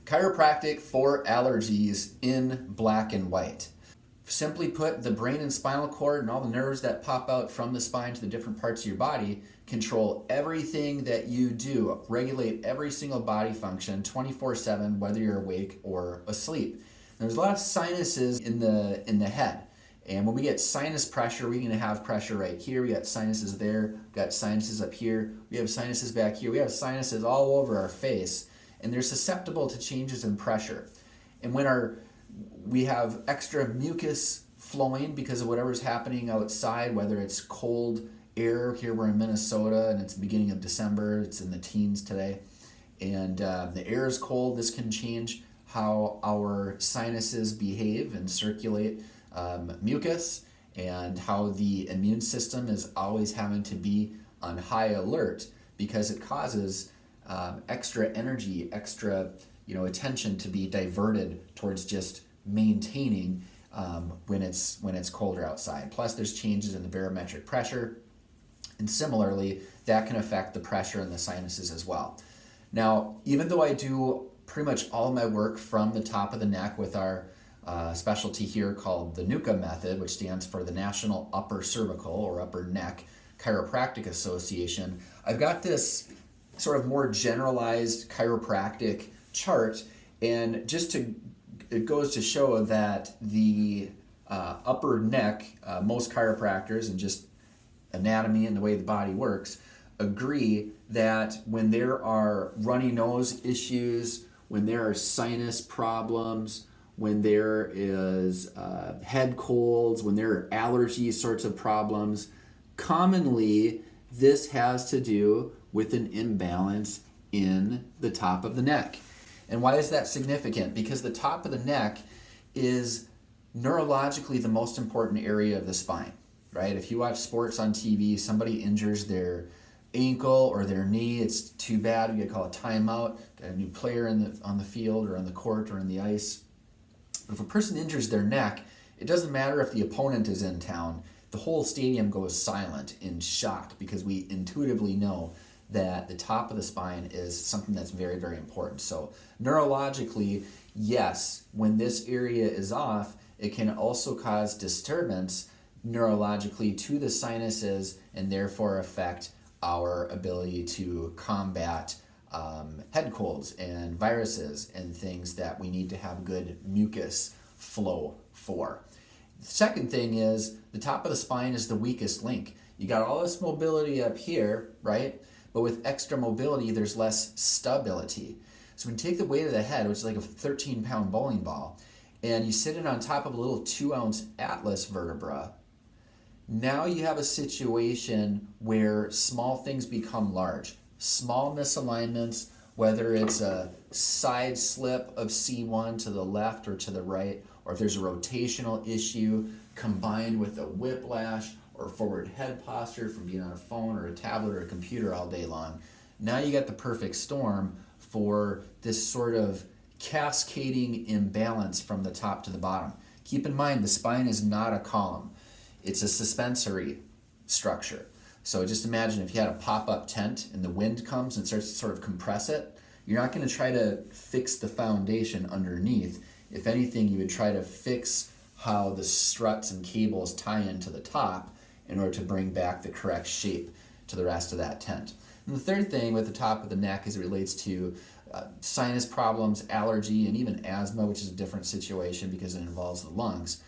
Chiropractic for allergies in black and white. Simply put, the brain and spinal cord and all the nerves that pop out from the spine to the different parts of your body control everything that you do, regulate every single body function 24/7, whether you're awake or asleep. There's a lot of sinuses in the head. And when we get sinus pressure, we're going to have pressure right here. We got sinuses there, we got sinuses up here, we have sinuses back here, we have sinuses all over our face, and they're susceptible to changes in pressure. And when we have extra mucus flowing because of whatever's happening outside, whether it's cold air, here we're in Minnesota and it's the beginning of December, it's in the teens today, and the air is cold, this can change how our sinuses behave and circulate mucus, and how the immune system is always having to be on high alert because it causes extra energy, extra attention to be diverted towards just maintaining when it's colder outside. Plus there's changes in the barometric pressure, and similarly that can affect the pressure in the sinuses as well. Now, even though I do pretty much all of my work from the top of the neck with our specialty here called the NUCA method, which stands for the National Upper Cervical or Upper Neck Chiropractic Association, I've got this sort of more generalized chiropractic chart, and it goes to show that the upper neck, most chiropractors and just anatomy and the way the body works, agree that when there are runny nose issues, when there are sinus problems, when there is head colds, when there are allergy sorts of problems, commonly this has to do with an imbalance in the top of the neck. And why is that significant? Because the top of the neck is neurologically the most important area of the spine, right? If you watch sports on TV, somebody injures their ankle or their knee, it's too bad, you get called a timeout, got a new player on the field or on the court or in the ice. But if a person injures their neck, it doesn't matter if the opponent is in town, the whole stadium goes silent in shock because we intuitively know that the top of the spine is something that's very, very important. So neurologically, yes, when this area is off, it can also cause disturbance neurologically to the sinuses and therefore affect our ability to combat head colds and viruses and things that we need to have good mucus flow for. The second thing is the top of the spine is the weakest link. You got all this mobility up here, right? But with extra mobility, there's less stability. So when you take the weight of the head, which is like a 13-pound bowling ball, and you sit it on top of a little 2-ounce atlas vertebra, now you have a situation where small things become large. Small misalignments, whether it's a side slip of C1 to the left or to the right, or if there's a rotational issue combined with a whiplash or forward head posture from being on a phone or a tablet or a computer all day long. Now you got the perfect storm for this sort of cascading imbalance from the top to the bottom. Keep in mind, the spine is not a column. It's a suspensory structure. So just imagine if you had a pop-up tent and the wind comes and starts to sort of compress it, you're not going to try to fix the foundation underneath. If anything, you would try to fix how the struts and cables tie into the top in order to bring back the correct shape to the rest of that tent. And the third thing with the top of the neck as it relates to sinus problems, allergy, and even asthma, which is a different situation because it involves the lungs,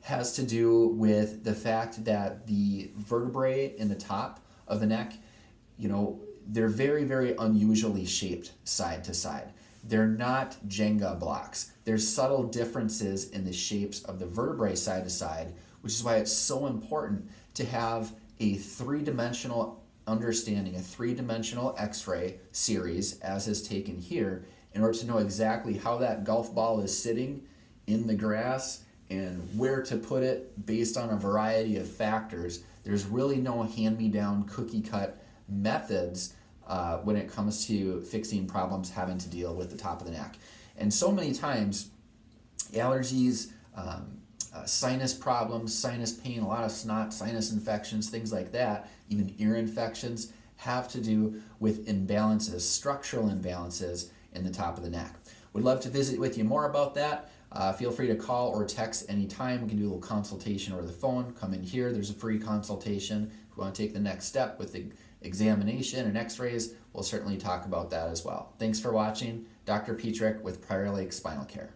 has to do with the fact that the vertebrae in the top of the neck, they're very, very unusually shaped side to side. They're not Jenga blocks. There's subtle differences in the shapes of the vertebrae side to side, which is why it's so important to have a three-dimensional understanding, a three-dimensional X-ray series, as is taken here, in order to know exactly how that golf ball is sitting in the grass and where to put it based on a variety of factors. There's really no hand-me-down cookie-cut methods when it comes to fixing problems having to deal with the top of the neck. And so many times, allergies, sinus problems, sinus pain, a lot of snot, sinus infections, things like that, even ear infections, have to do with imbalances, structural imbalances in the top of the neck. Would love to visit with you more about that. Feel free to call or text anytime. We can do a little consultation over the phone. Come in here. There's a free consultation. If we want to take the next step with the examination and x-rays, we'll certainly talk about that as well. Thanks for watching. Dr. Petrick with Prior Lake Spinal Care.